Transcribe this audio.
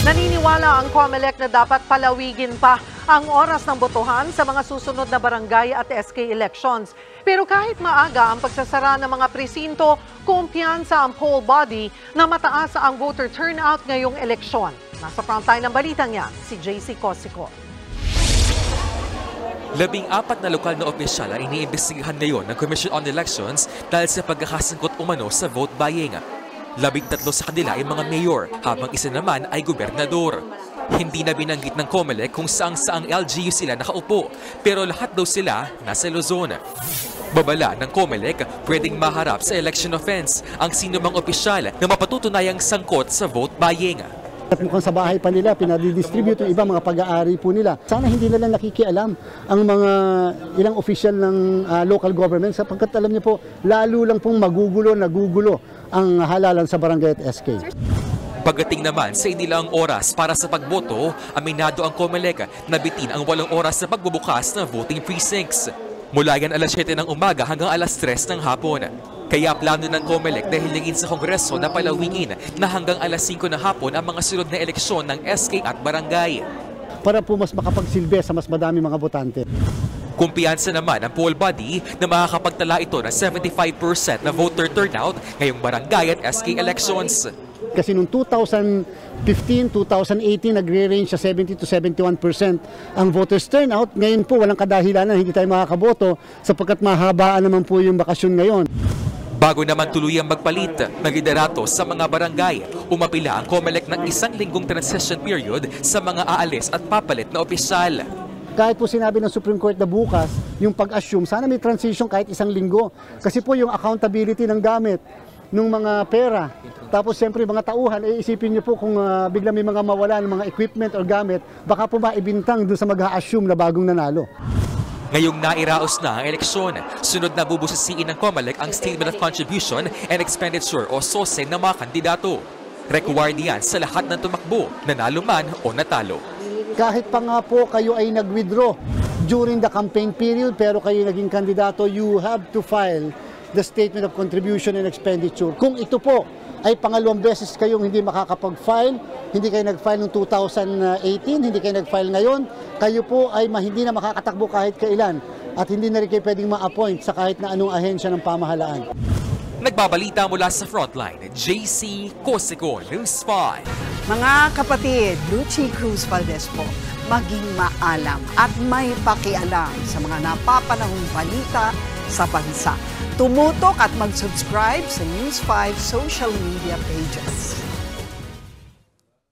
Naniniwala ang COMELEC na dapat palawigin pa ang oras ng botohan sa mga susunod na barangay at SK elections. Pero kahit maaga ang pagsasara ng mga presinto, kumpiyansa ang poll body na mataas ang voter turnout ngayong eleksyon. Nasa frontline ng balitang yan, si JC Cosico. 14 na lokal na opisyal ang iniimbestigahan ngayon ng Commission on Elections dahil sa pagkakasangkot umano sa vote buying. 13 sa kanila ay mga mayor, habang isa naman ay gobernador. Hindi na binanggit ng COMELEC kung saang LGU sila nakaupo, pero lahat daw sila nasa Luzon. Babala ng COMELEC, pwedeng maharap sa election offense ang sinumang opisyal na mapatutunayang sangkot sa vote buying. At mukhang sa bahay pa nila, pinadidistribute yung ibang mga pag-aari po nila. Sana hindi nila nakikialam ang mga ilang official ng local government sapagkat alam niyo po, lalo lang pong nagugulo ang halalan sa barangay at SK. Pagdating naman sa inilang oras para sa pagboto, aminado ang COMELEC na bitin ang 8 oras sa pagbubukas ng voting precincts. Mula yan alas 7 ng umaga hanggang alas 3 ng hapon. Kaya plano ng COMELEC na hilingin sa Kongreso na palawigin na hanggang alas 5 ng hapon ang mga sunod na eleksyon ng SK at barangay. Para po mas makapagsilbi sa mas madami mga botante. Kumpiyansa naman ang poll body na makakapagtala ito ng 75% na voter turnout ngayong barangay at SK elections. Kasi noong 2015, 2018, nagre-range sa 70 to 71% ang voters turnout. Ngayon po, walang kadahilanan, hindi tayo makakaboto sapagkat mahabaan naman po yung bakasyon ngayon. Bago naman tuluyang magpalit ng liderato sa mga barangay, umapila ang COMELEC ng 1 linggong transition period sa mga aalis at papalit na opisyal. Kahit po sinabi ng Supreme Court na bukas, yung pag-assume, sana may transition kahit 1 linggo. Kasi po yung accountability ng gamit ng mga pera. Tapos siyempre mga tauhan, isipin niyo po kung bigla may mga mawala ng mga equipment or gamit, baka po maibintang doon sa mag-a-assume na bagong nanalo. Ngayong nairaos na ang eleksyon, sunod na bubusisiin ng COMELEC ang Statement of Contribution and Expenditure o SOSE ng mga kandidato. Required yan sa lahat ng tumakbo, nanalo man o natalo. Kahit pa nga po kayo ay nag-withdraw during the campaign period pero kayo naging kandidato, you have to file the Statement of Contribution and Expenditure. Kung ito po ay pangalawang beses kayong hindi makakapag-file, hindi kayo nag-file noong 2018, hindi kayo nag-file ngayon, kayo po ay hindi na makakatakbo kahit kailan at hindi na rin kayo pwedeng ma-appoint sa kahit na anong ahensya ng pamahalaan. Nagbabalita mula sa Frontline, JC Cosico, News 5. Mga kapatid, Lucy Cruz Valdez po, maging maalam at may pakialam sa mga napapanahong balita sa bansa. Tumutok at mag-subscribe sa News 5 social media pages.